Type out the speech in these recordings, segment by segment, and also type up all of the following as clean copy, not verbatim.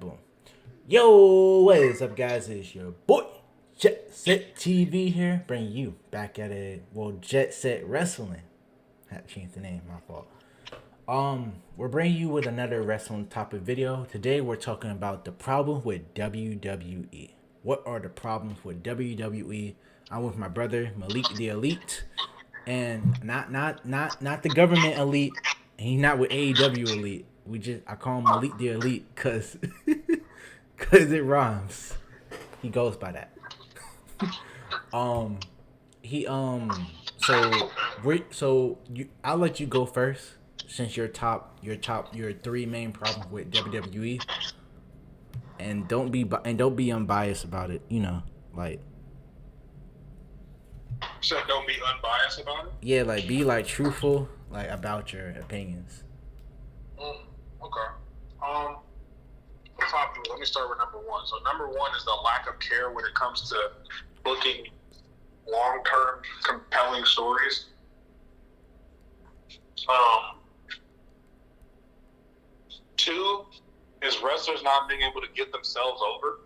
and boom. Yo, what is up, guys? It's your boy Jet Set TV here, bringing you back at it. Well, Jet Set Wrestling. Had to change the name, my fault. We're bringing you with another wrestling topic video. Today, we're talking about the problem with WWE. What are the problems with WWE? I'm with my brother Malik the Elite, and not the government elite. He's not with AEW Elite. I call him Malik the Elite cause it rhymes. He goes by that. um, he I'll let you go first since your three main problems with WWE, and don't be unbiased about it. Like So don't be unbiased about it? yeah, like be like truthful like about your opinions. Okay. Um, let me start with number one. So number one is the lack of care when it comes to booking long-term, compelling stories. Two is wrestlers not being able to get themselves over,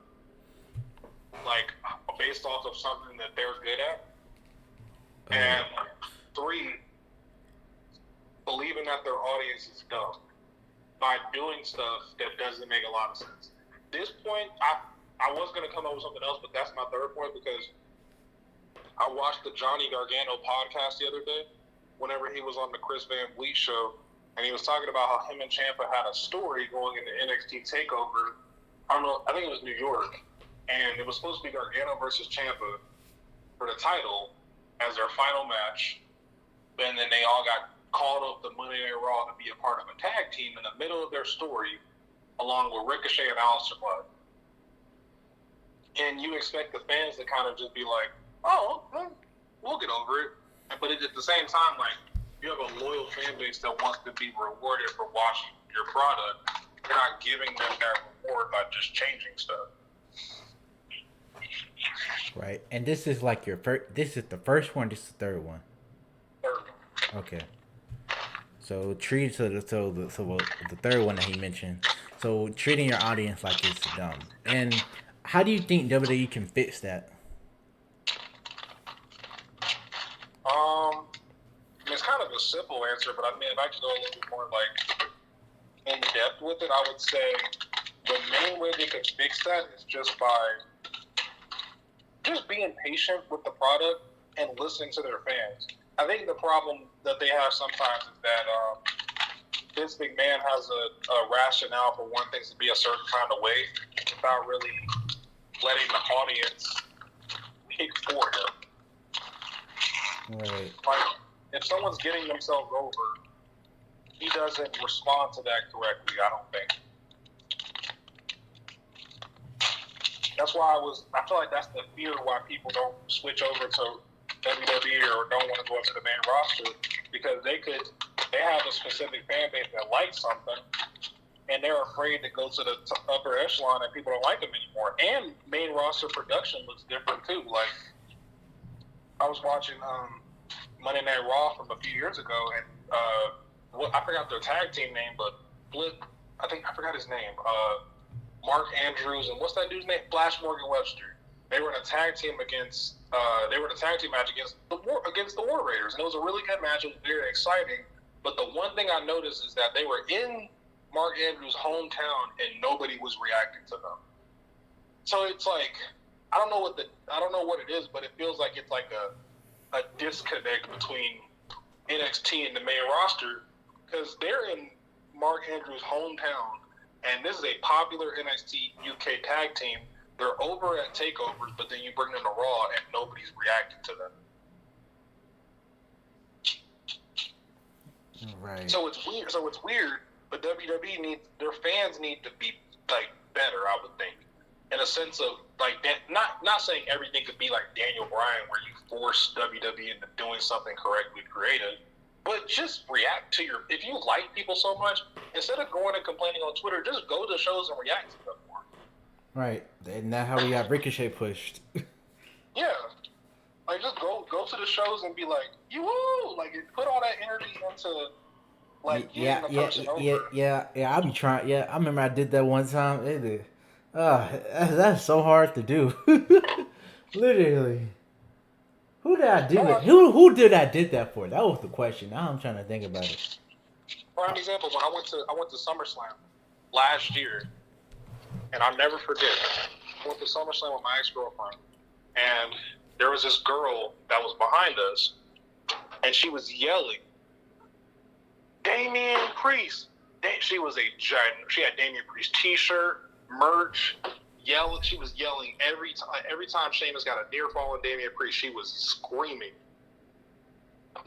like based off of something that they're good at. And three, believing that their audience is dumb by doing stuff that doesn't make a lot of sense. At this point, I was going to come up with something else, but that's my third point because I watched the Johnny Gargano podcast the other day whenever he was on the Chris Van Vliet show, and he was talking about how him and Ciampa had a story going into NXT TakeOver. I think it was New York, and it was supposed to be Gargano versus Ciampa for the title as their final match, and then they all got called up to Monday Night Raw to be a part of a tag team in the middle of their story, along with Ricochet and Aleister Black. And you expect the fans to kind of just be like, oh, we'll get over it. But at the same time, like, you have a loyal fan base that wants to be rewarded for watching your product. You're not giving them that reward by just changing stuff. Right, and this is like your first. This is the first one. This is the third one. Third. Okay. So the third one that he mentioned. So treating your audience like it's dumb. And how do you think WWE can fix that? It's kind of a simple answer, but I mean, if I could go a little bit more like in depth with it, I would say the main way they could fix that is just by just being patient with the product and listening to their fans. I think the problem that they have sometimes is that Vince McMahon has a rationale for wanting things to be a certain kind of way without really letting the audience pick for him. Right. Like, if someone's getting themselves over, he doesn't respond to that correctly, I don't think. That's why I feel like that's the fear why people don't switch over to WWE or don't want to go up to the main roster, because they have a specific fan base that likes something, and they're afraid to go to the upper echelon and people don't like them anymore. And main roster production looks different too. Like, I was watching Monday Night Raw from a few years ago, and I forgot their tag team name, but I forgot his name. Mark Andrews and what's that dude's name? Flash Morgan Webster. They were in a tag team match against the War Raiders, and it was a really good match. It was very exciting. But the one thing I noticed is that they were in Mark Andrews' hometown and nobody was reacting to them. So it's like I don't know what it is, but it feels like it's like a disconnect between NXT and the main roster, because they're in Mark Andrews' hometown, and this is a popular NXT UK tag team. They're over at takeovers, but then you bring them to Raw and nobody's reacting to them. Right. So it's weird, but WWE their fans need to be like better, I would think, in a sense of like that. Not saying everything could be like Daniel Bryan, where you force WWE into doing something correctly creative, but just react to if you like people so much, instead of going and complaining on Twitter, just go to shows and react to them more. Right, and that's how we got Ricochet pushed. Yeah, like just go to the shows and be like, you woo, like put all that energy into Like getting Yeah, the yeah, person yeah, over. yeah. I be trying. Yeah, I remember I did that one time. It is. That's so hard to do. Literally. Who did I do No, it? Who did I did that for? That was the question. Now I'm trying to think about it. prime example, when I went to SummerSlam last year, and I'll never forget. I went to SummerSlam with my ex-girlfriend, and there was this girl that was behind us, and she was yelling, "Damian Priest!" She was a giant. She had Damian Priest T-shirt, merch, yelling. She was yelling every time. Every time Sheamus got a near fall on Damian Priest, she was screaming,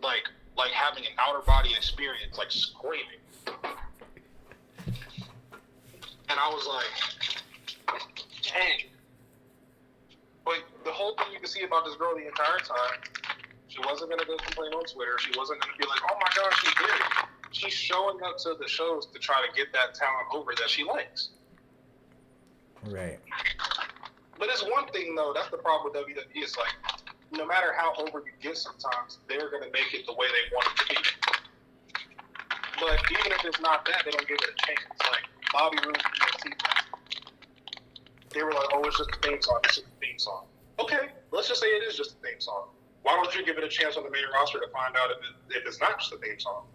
like having an outer body experience, like screaming. And I was like, dang. But the whole thing you can see about this girl the entire time, she wasn't going to go complain on Twitter. She wasn't going to be like, oh my gosh, she did it. She's showing up to the shows to try to get that talent over that she likes. Right. But it's one thing, though. That's the problem with WWE. It's like, no matter how over you get sometimes, they're going to make it the way they want it to be. But even if it's not that, they don't give it a chance. Like, Bobby Roode and NXT, they were like, oh, it's just a theme song. It's just a theme song. Okay, let's just say it is just a theme song. Why don't you give it a chance on the main roster to find out if it's not just a theme song?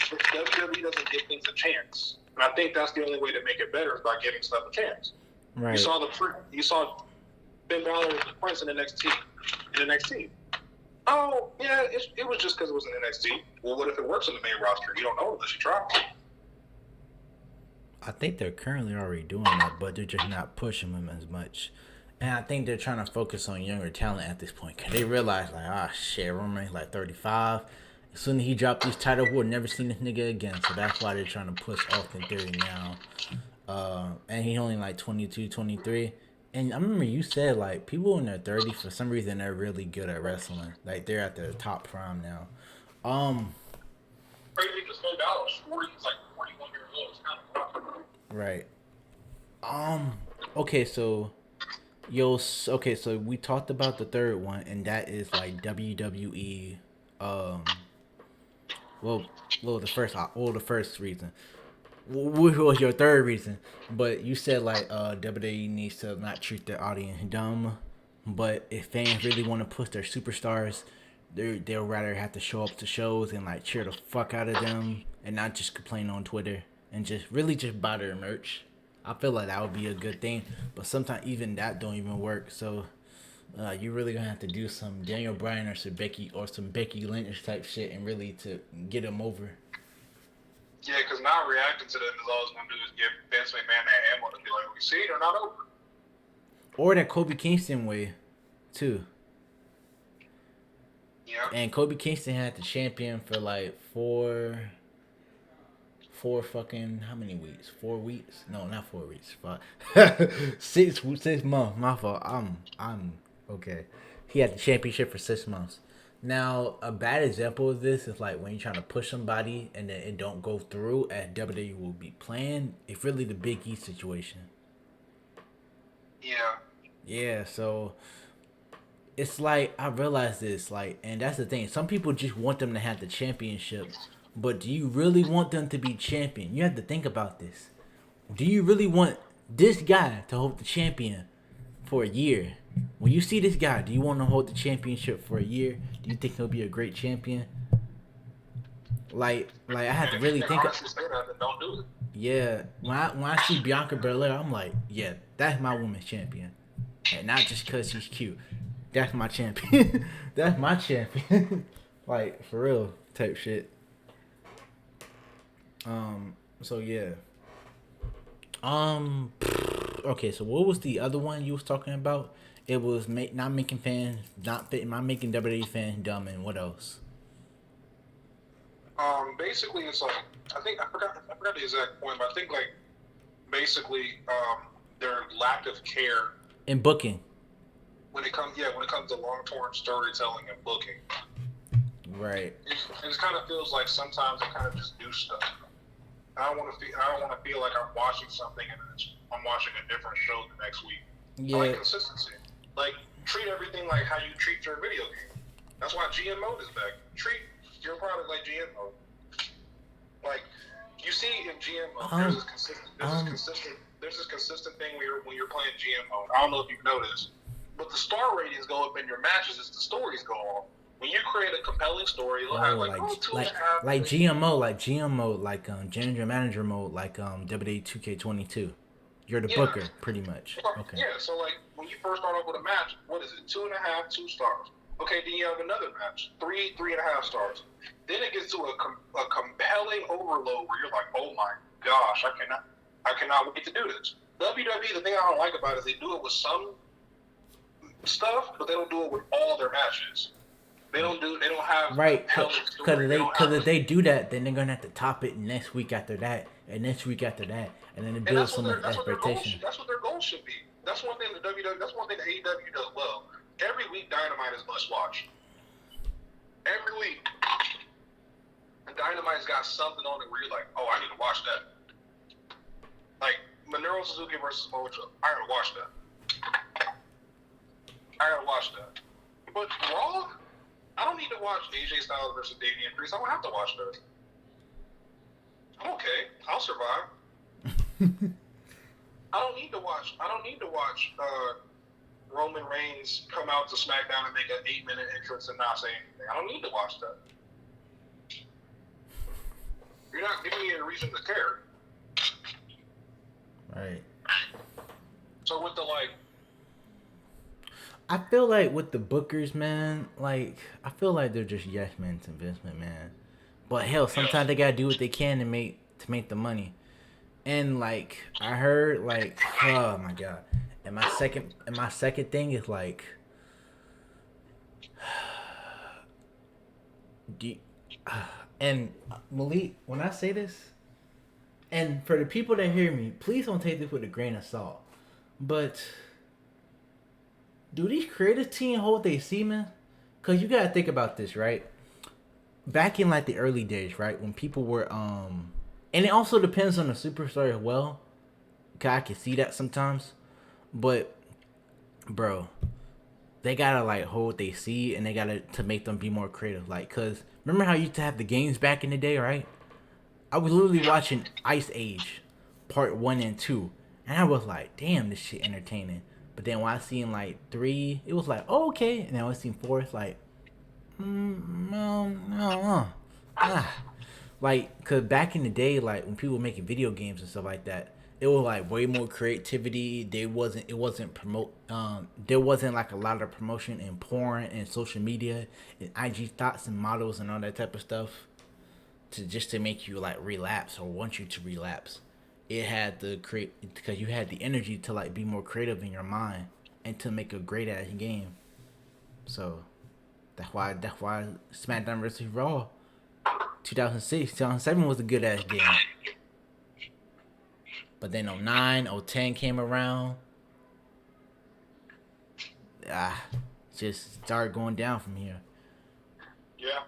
WWE doesn't give things a chance. And I think that's the only way to make it better is by giving stuff a chance. Right. You saw Finn Balor with the Prince in NXT. Oh, yeah, it was just because it was in NXT. Well, what if it works on the main roster? You don't know unless you try. I think they're currently already doing that, but they're just not pushing them as much. And I think they're trying to focus on younger talent at this point. Cause they realize like, shit, Roman like 35. As soon as he dropped this title, we'll never see this nigga again. So that's why they're trying to push Austin Theory now. And he's only like 22, 23. And I remember you said like people in their 30s for some reason they're really good at wrestling. Like they're at their top prime now. Crazy because Finn Balor's 40. He's like 41 years old. It's kind of rough. Right. Okay, so so we talked about the third one, and that is like WWE. The first reason. What was your third reason? But you said like WWE needs to not treat their audience dumb. But if fans really want to push their superstars, they'll rather have to show up to shows and like cheer the fuck out of them and not just complain on Twitter and just buy their merch. I feel like that would be a good thing, but sometimes even that don't even work. So you really gonna have to do some Daniel Bryan or some Becky Lynch type shit and really to get them over. Yeah, because not reacting to them is all it's gonna do is give Vince McMahon that ammo to be like, we see, they're not over. Or that Kobe Kingston way, too. Yeah. And Kobe Kingston had the champion for like four fucking how many weeks? 4 weeks? No, not 4 weeks. 6 months. My fault. I'm okay. He had the championship for 6 months. Now, a bad example of this is like when you're trying to push somebody and then it don't go through as WWE will be planned. It's really the Big E situation. Yeah. Yeah, so it's like I realize this, like, and that's the thing. Some people just want them to have the championship, but do you really want them to be champion? You have to think about this. Do you really want this guy to hold the champion for a year? When you see this guy, do you want to hold the championship for a year? Do you think he'll be a great champion? Like I have to really think. Honestly say that, then don't do it. Yeah, when I see Bianca Belair, I'm like, yeah, that's my women's champion, and not just because she's cute. That's my champion. That's my champion. Like for real type shit. So yeah. Okay, so what was the other one you was talking about? It was not making WWE fans dumb, and what else? Basically, it's like I forgot the exact point, but I think like basically their lack of care in booking. When it comes to long-term storytelling and booking. Right. It kind of feels like sometimes they kind of just do stuff. I don't want to feel like I'm watching something and I'm watching a different show the next week. Yeah. I like consistency. Like treat everything like how you treat your video game. That's why GMO is back. Treat your product like GMO. Like you see in GMO, there's this consistent thing when you're playing GMO. I don't know if you've noticed, but the star ratings go up in your matches as the stories go on. When you create a compelling story, it'll have like 2.5. Like General Manager mode, like WWE 2K22. You're the booker, pretty much. Okay. Yeah, so like when you first start off with a match, what is it? 2.5, 2 stars. Okay, then you have another match, 3.5 stars. Then it gets to a compelling overload where you're like, oh my gosh, I cannot wait to do this. WWE, the thing I don't like about it is they do it with some stuff, but they don't do it with all their matches. They don't have right, because if they do that, then they're gonna have to top it next week after that, and next week after that, and then it builds so much expectation. That's what their goal should be. That's one thing the WWE. That's one thing the AEW does well. Every week, Dynamite is must watch. Every week, and Dynamite's got something on it where you're like, oh, I need to watch that. Like Minoru Suzuki versus Samoa Joe. I gotta watch that. But Raw. I don't need to watch AJ Styles versus Damian Priest. I don't have to watch those. I'm okay. I'll survive. I don't need to watch Roman Reigns come out to SmackDown and make an 8-minute entrance and not say anything. I don't need to watch that. You're not giving me a reason to care. Right. So with the I feel like with the bookers, man, like I feel like they're just yes men to Vince McMahon. But hell, sometimes they gotta do what they can to make the money. And like I heard, like, oh my god. And my second thing is like, and Malik, when I say this, and for the people that hear me, please don't take this with a grain of salt, but do these creative team hold they see, man? Cause you gotta think about this, right? Back in like the early days, right, when people were and it also depends on the superstar as well. Cause I can see that sometimes, but bro, they gotta like hold they see, and they gotta to make them be more creative. Like, cause remember how you used to have the games back in the day, right? I was literally watching Ice Age, Part 1 and 2, and I was like, damn, this shit entertaining. But then when I seen like 3, it was like, oh, okay. And then when I seen 4, it's like, no. Like, cause back in the day, like when people were making video games and stuff like that, it was like way more creativity. There wasn't like a lot of promotion in porn and social media and IG thoughts and models and all that type of stuff to make you like relapse or want you to relapse. It had to create because you had the energy to like be more creative in your mind and to make a great ass game. So that's why SmackDown vs. Raw 2006, 2007 was a good ass game. But then 09, 010 came around. Just started going down from here. Yeah.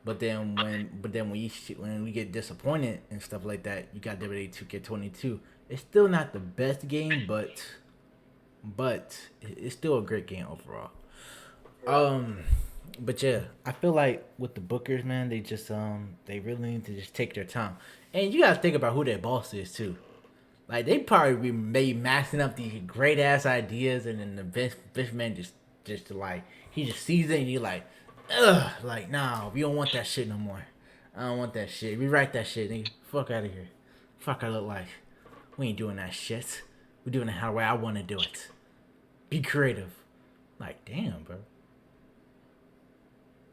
But then when we get disappointed and stuff like that, you got WWE 2K22. It's still not the best game, but it's still a great game overall. But yeah, I feel like with the bookers, man, they just they really need to just take their time, and you gotta think about who their boss is too. Like they probably be maxing up these great ass ideas, and then the Vince man just like he just sees it and he like. Ugh, like, nah, we don't want that shit no more. I don't want that shit. Rewrite that shit, nigga. Fuck out of here. Fuck I look like. We ain't doing that shit. We're doing it how way I want to do it. Be creative. Like, damn, bro.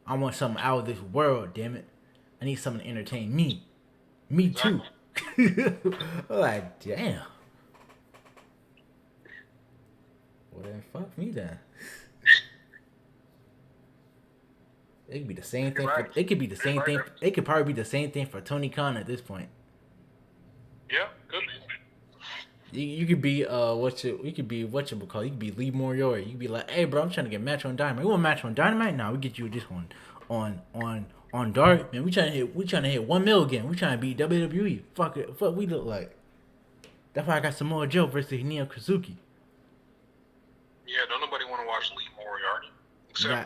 I want something out of this world, damn it. I need something to entertain me. Me too. Like, damn. Well, then fuck me then. It could be the same thing. Right. It could be the same thing. It could probably be the same thing for Tony Khan at this point. Yeah, could be. You could be you could be what you call. You could be Lee Moriarty. You could be like, hey, bro, I'm trying to get a match on Dynamite. You want a match on Dynamite? Nah, we get you this one on Dark. Man, we trying to hit 1 mil again. We trying to beat WWE. Fuck it. Fuck we look like. That's why I got Samoa Joe versus Hideo Kazuki. Yeah, don't nobody want to watch Lee Moriarty. except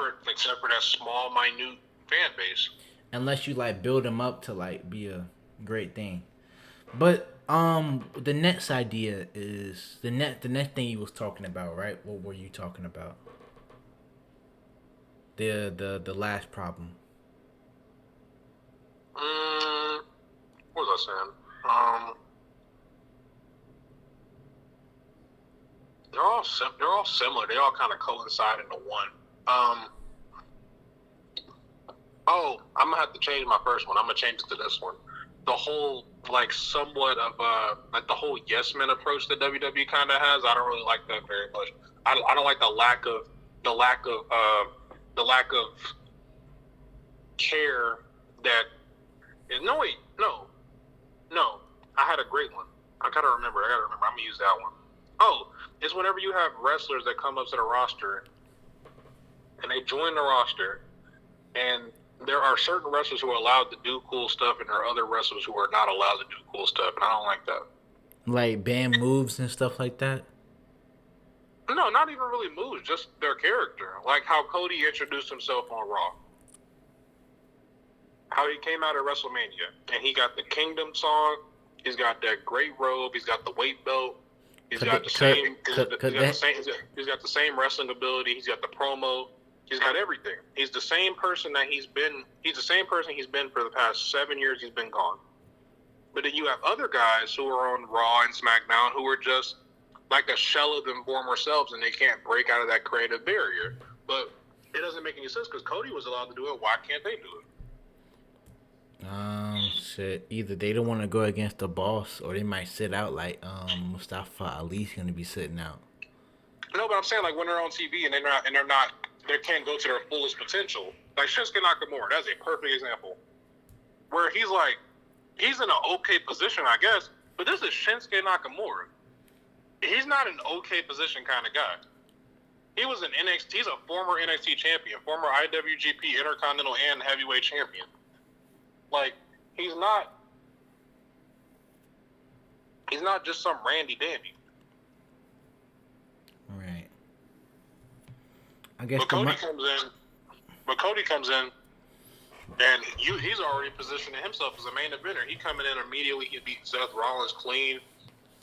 for that small, minute fan base. unless you like build them up to like be a great thing. But the next idea is the next thing you was talking about, right? What were you talking about? The last problem. What was I saying? They're all similar. They all kind of coincide into one. I'm gonna have to change my first one. I'm gonna change it to this one. The whole like somewhat of like the whole yes men approach that WWE kind of has. I don't really like that very much. I don't like the lack of care that. No. I had a great one. I gotta remember. I'm gonna use that one. Oh, it's whenever you have wrestlers that come up to the roster and they join the roster, and there are certain wrestlers who are allowed to do cool stuff, and there are other wrestlers who are not allowed to do cool stuff, and I don't like that. Like band moves and stuff like that. No, not even really moves, just their character. Like how Cody introduced himself on Raw. How he came out at WrestleMania, and he got the Kingdom song. He's got that great robe. He's got the weight belt. He's got the same. He's got the same wrestling ability. He's got the promo. He's got everything. He's the same person that he's been. He's the same person he's been for the past 7 years. He's been gone. But then you have other guys who are on Raw and SmackDown who are just like a shell of them former selves, and they can't break out of that creative barrier. But it doesn't make any sense because Cody was allowed to do it. Why can't they do it? Shit. Either they don't want to go against the boss, or they might sit out like Mustafa Ali's gonna be sitting out. No, but I'm saying like when they're on TV and they can't go to their fullest potential. Like Shinsuke Nakamura, that's a perfect example. Where he's in an okay position, I guess, but this is Shinsuke Nakamura. He's not an okay position kind of guy. He was an NXT. He's a former NXT champion, former IWGP Intercontinental and Heavyweight champion. Like he's not just some randy dandy. Right. I guess. But Cody comes in, and he's already positioning himself as a main eventer. He coming in immediately. He beat Seth Rollins clean.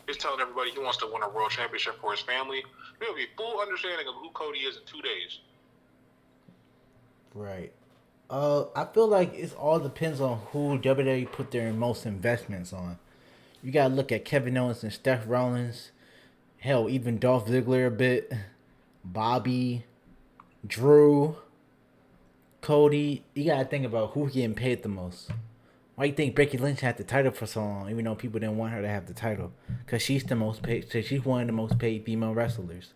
He's telling everybody he wants to win a world championship for his family. There'll be full understanding of who Cody is in 2 days. Right. I feel like it all depends on who WWE put their most investments on. You gotta look at Kevin Owens and Seth Rollins. Hell, even Dolph Ziggler a bit. Bobby, Drew, Cody. You gotta think about who's getting paid the most. Why do you think Becky Lynch had the title for so long, even though people didn't want her to have the title? Because she's the most paid. So she's one of the most paid female wrestlers.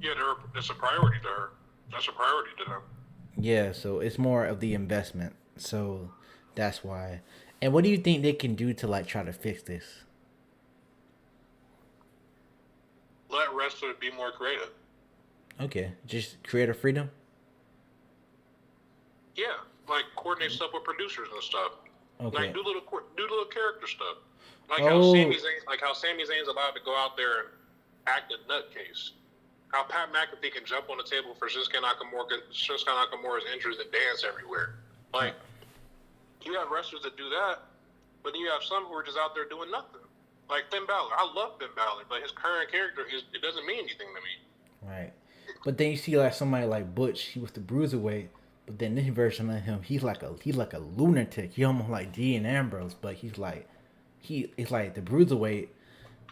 Yeah, it's a priority to her. That's a priority to them. Yeah, so it's more of the investment. So that's why. And what do you think they can do to like try to fix this? Let wrestlers be more creative. Okay, just creative freedom. Yeah, like coordinate stuff with producers and stuff. Okay. Like do little character stuff. Like how Sami Zayn's allowed to go out there and act a nutcase. How Pat McAfee can jump on the table for Shinsuke Nakamura's entrance and dance everywhere. Like, you have wrestlers that do that, but then you have some who are just out there doing nothing. Like Finn Balor. I love Finn Balor, but his current character it doesn't mean anything to me. Right. But then you see like somebody like Butch, he was the bruiserweight, but then this version of him, he's like a lunatic. He almost like Dean Ambrose, but it's like the bruiserweight.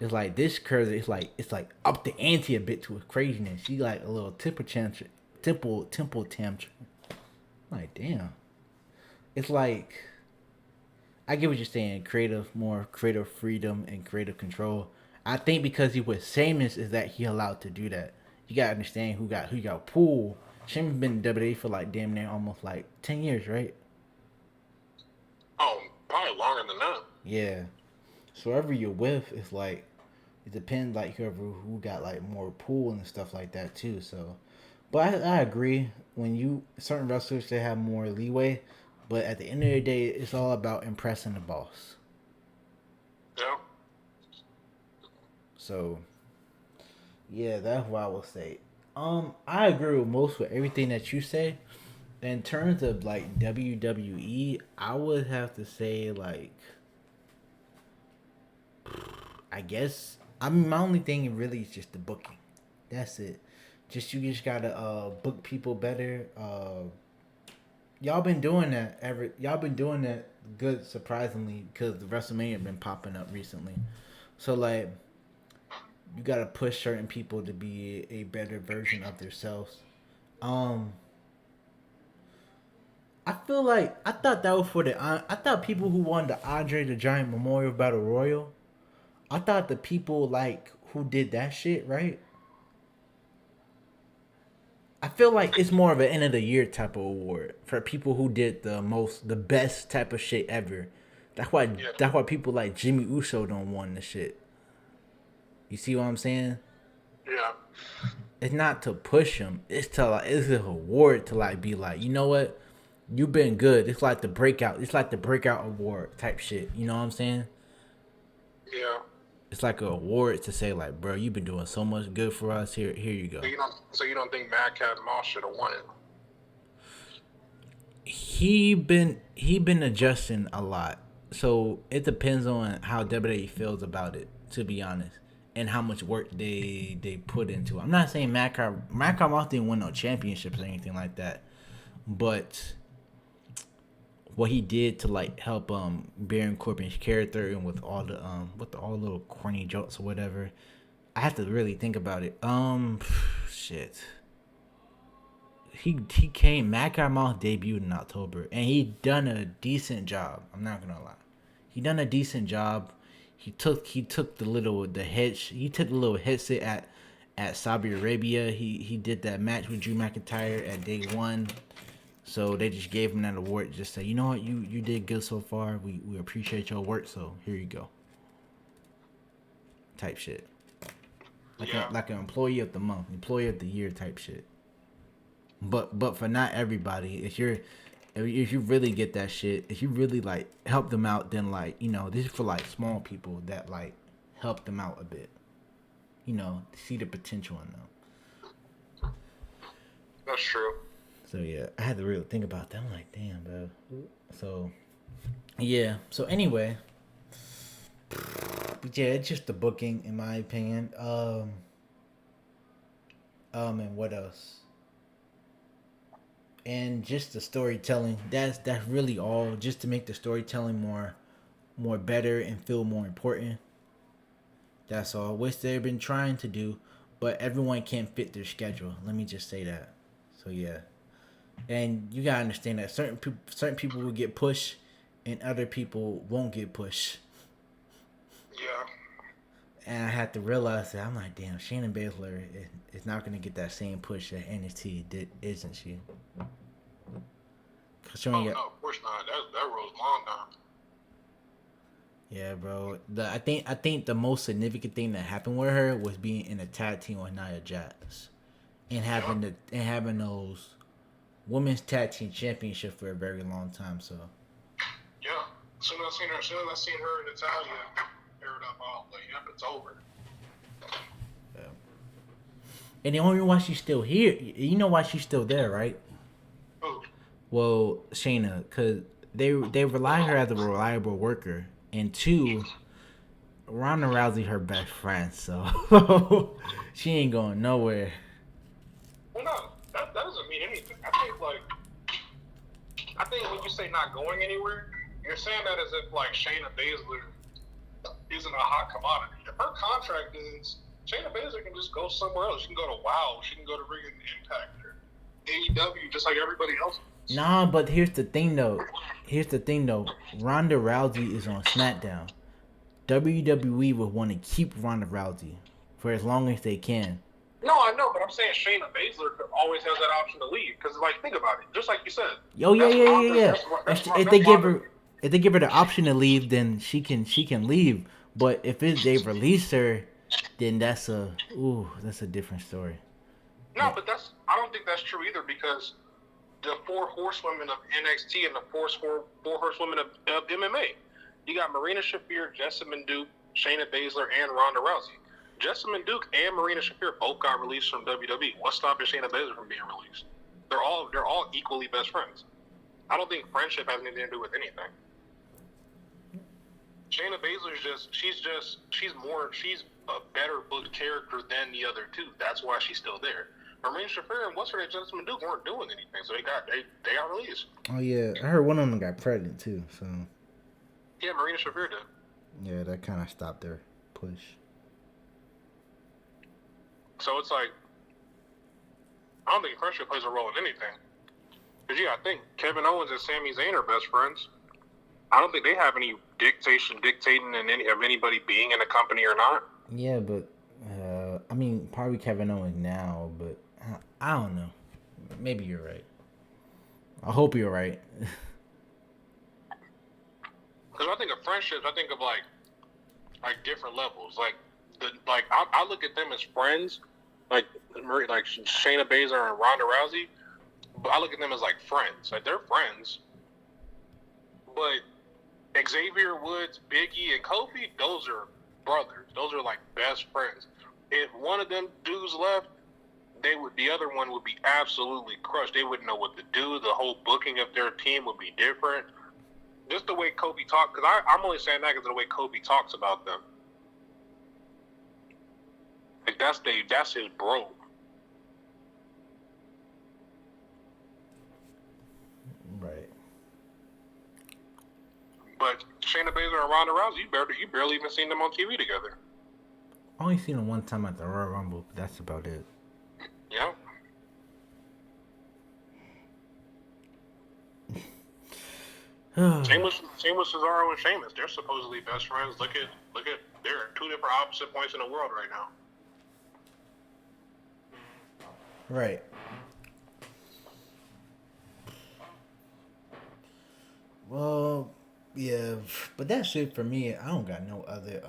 It's like this curve. It's like up the ante a bit to his craziness. He like a little temple tantrum. Like damn. It's like I get what you're saying. More creative freedom and creative control. I think because he was Sheamus is that he allowed to do that. You gotta understand who got pulled. Sheamus been in WWE for like damn near almost like 10 years, right? Oh, probably longer than that. Yeah. So whoever you're with, it's like it depends like who got like more pull and stuff like that too. So, but I agree when certain wrestlers they have more leeway, but at the end of the day, it's all about impressing the boss. Yeah. So, yeah, that's what I will say. I agree with most with everything that you say. In terms of like WWE, I would have to say like I guess I mean my only thing really is just the booking. That's it. You just gotta book people better. Y'all been doing that y'all been doing that good surprisingly because the WrestleMania been popping up recently. So like you gotta push certain people to be a better version of themselves. Um I feel like I thought that was for the I thought people who won the Andre the Giant Memorial Battle Royal. I thought the people like who did that shit right. I feel like it's more of an end of the year type of award for people who did the best type of shit ever. That's why Yeah. that's why people like Jimmy Uso don't want the shit. You see what I'm saying? Yeah. It's not to push him. It's to like it's an award to like be like, you know what? You've been good. It's like the breakout. It's like the breakout award type shit. You know what I'm saying? Yeah. It's like an award to say like, bro, you've been doing so much good for us. Here you go. So you don't think Madcap Moss should have won it? He been adjusting a lot. So it depends on how WWE feels about it, to be honest, and how much work they put into it. I'm not saying Madcap Moss didn't win no championships or anything like that, but what he did to like help Baron Corbin's character and with all the little corny jokes or whatever, I have to really think about it. Shit. He came Madcap Moss debuted in October and he done a decent job. I'm not gonna lie. He done a decent job. He took he took the little headset at Saudi Arabia. He did that match with Drew McIntyre at day one. So they just gave him that award. Just say, you know what, you did good so far. We appreciate your work. So here you go. Type shit. Like an employee of the month, employee of the year type shit. But for not everybody, if you really get that shit, if you really like help them out, then like this is for like small people that like help them out a bit. See the potential in them. That's true. So yeah, I had to really think about that. I'm like, damn, bro. So yeah. So anyway, yeah, it's just the booking, in my opinion. And what else? And just the storytelling. That's really all. Just to make the storytelling more better and feel more important. That's all. Which they've been trying to do, but everyone can't fit their schedule. Let me just say that. So yeah. And you gotta understand that certain people will get pushed, and other people won't get pushed. Yeah. And I had to realize that I'm like, damn, Shayna Baszler is not gonna get that same push that NXT did, isn't she? No, of course not. That road's long gone. Yeah, bro. I think the most significant thing that happened with her was being in a tag team with Nia Jax, and having those women's tag team championship for a very long time. So yeah, as soon as I seen her in Natalia aired up, I was like, yep, it's over. yeah. And the only reason why she's still here, you know why she's still there, right? Who? Well, Shayna, because they rely on her as a reliable worker, and two, Ronda Rousey her best friend, so she ain't going nowhere. Well, no, that doesn't mean anything. I think when you say not going anywhere, you're saying that as if like Shayna Baszler isn't a hot commodity. If her contract ends, Shayna Baszler can just go somewhere else. She can go to WoW. She can go to Ring Impact or AEW, just like everybody else. Nah, but here's the thing though. Ronda Rousey is on SmackDown. WWE would want to keep Ronda Rousey for as long as they can. No, I know, but I'm saying Shayna Baszler always has that option to leave because, like, think about it. Just like you said. Yeah. If they give her the option to leave, then she can leave. But if they release her, then that's a different story. No, yeah. But I don't think that's true either because the 4 horsewomen of NXT and the 4 horsewomen of MMA. You got Marina Shafir, Jessamine Duke, Shayna Baszler, and Ronda Rousey. Jessamine Duke and Marina Shafir both got released from WWE. What's stopping Shayna Baszler from being released? They're all equally best friends. I don't think friendship has anything to do with anything. Shayna Baszler she's a better booked character than the other two. That's why she's still there. Marina Shafir and what's her name, Jessamine Duke weren't doing anything, so they got released. Oh yeah, I heard one of them got pregnant too. So yeah, Marina Shafir did. Yeah, that kind of stopped their push. So it's like, I don't think friendship plays a role in anything. Because I think Kevin Owens and Sami Zayn are best friends. I don't think they have any dictating in anybody being in a company or not. Yeah, but I mean, probably Kevin Owens now, but I don't know. Maybe you're right. I hope you're right. Because I think of friendships, I think of like different levels. I look at them as friends, like Shayna Baszler and Ronda Rousey. But I look at them as like friends. Like they're friends. But Xavier Woods, Biggie, and Kofi, those are brothers. Those are like best friends. If one of them dudes left, the other one would be absolutely crushed. They wouldn't know what to do. The whole booking of their team would be different. Just the way Kobe talks, because I'm only saying that because of the way Kobe talks about them. Like that's his bro. Right. But Shayna Baszler and Ronda Rousey, you barely even seen them on TV together. I only seen them one time at the Royal Rumble, but that's about it. Yeah. Same with Cesaro and Sheamus. They're supposedly best friends. Look at they're at two different opposite points in the world right now. Right. Well, yeah, but that's it for me. I don't got no other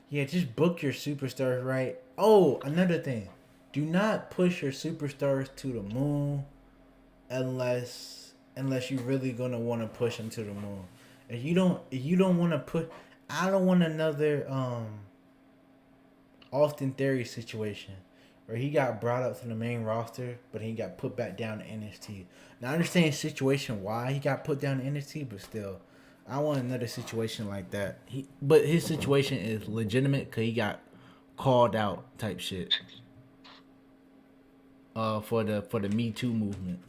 yeah, just book your superstars right. Oh, another thing. Do not push your superstars to the moon unless you really gonna want to push them to the moon. If you don't want to put, I don't want another Austin Theory situation where he got brought up to the main roster, but he got put back down to NXT. Now I understand the situation why he got put down to NXT, but still, I want another situation like that. But his situation is legitimate because he got called out type shit. For the Me Too movement.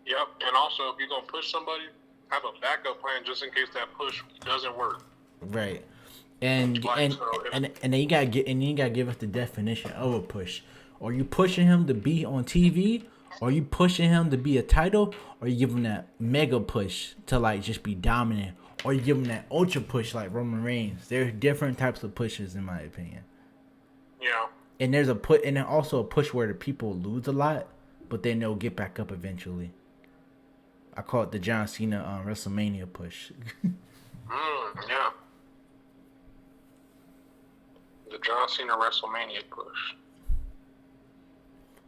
Yep, and also if you're gonna push somebody, have a backup plan just in case that push doesn't work. Right. And then you gotta give us the definition of a push. Are you pushing him to be on TV? Are you pushing him to be a title? Or you give him that mega push to like just be dominant? Or you give him that ultra push like Roman Reigns? There's different types of pushes in my opinion. Yeah. And there's and then also a push where the people lose a lot, but then they'll get back up eventually. I call it the John Cena WrestleMania push. Yeah. The John Cena WrestleMania push.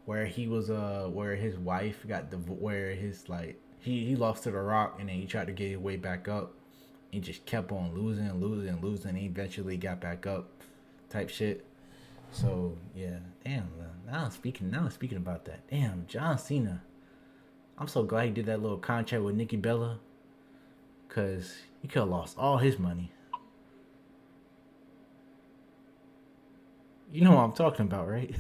Where he was where his wife got where his like he lost to The Rock and then he tried to get his way back up. He just kept on losing. And he eventually got back up, type shit. So yeah, damn. Now I'm speaking about that. Damn, John Cena. I'm so glad he did that little contract with Nikki Bella, cause he could have lost all his money. You know what I'm talking about, right?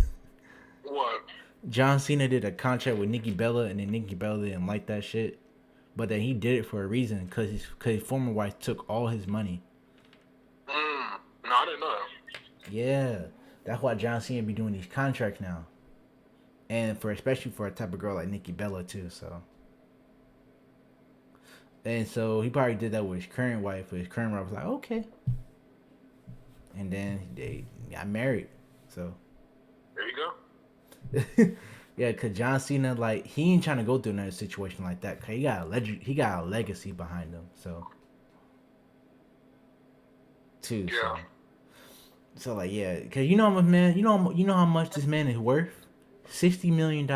What? John Cena did a contract with Nikki Bella, and then Nikki Bella didn't like that shit. But then he did it for a reason, cause his former wife took all his money. No, I didn't know that. Yeah, that's why John Cena be doing these contracts now, and especially for a type of girl like Nikki Bella too. So he probably did that with his current wife. But his current wife was like, okay, and then they got married. So there you go. Yeah, cause John Cena, like, he ain't trying to go through another situation like that. Cause he got a legacy behind him. So too. Yeah. So like, yeah, cause you know how much this man is worth? $60 million.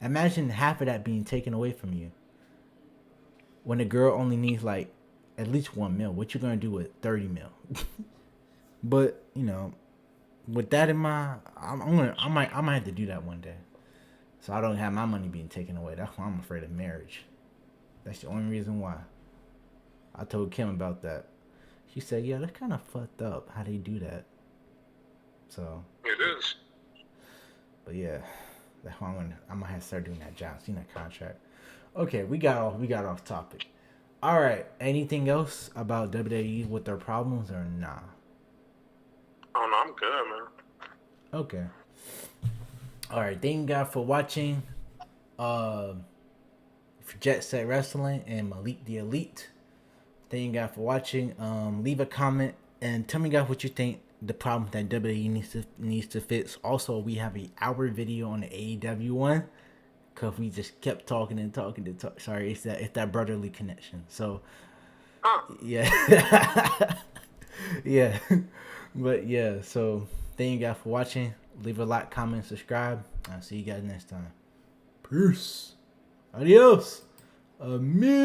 Imagine half of that being taken away from you. When a girl only needs like at least $1 million, what you gonna do with $30 million? But you know, with that in mind, I might have to do that one day, so I don't have my money being taken away. That's why I'm afraid of marriage. That's the only reason why. I told Kim about that. She said, "Yeah, that's kind of fucked up how they do that." So. It is. But yeah, that's why I'm gonna have to start doing that John Cena contract. Okay, we got off topic. All right, anything else about WWE with their problems or nah? Oh no, I'm good, man. Okay. All right, thank you guys for watching. For Jet Set Wrestling and Malik the Elite. Thank you guys for watching. Leave a comment and tell me guys what you think the problem that WWE needs to fix. Also, we have an hour video on the AEW one because we just kept talking and talking to talk. Sorry, it's that brotherly connection. So yeah, yeah, but yeah. So thank you guys for watching. Leave a like, comment, subscribe. I'll see you guys next time. Peace. Adios, amigo.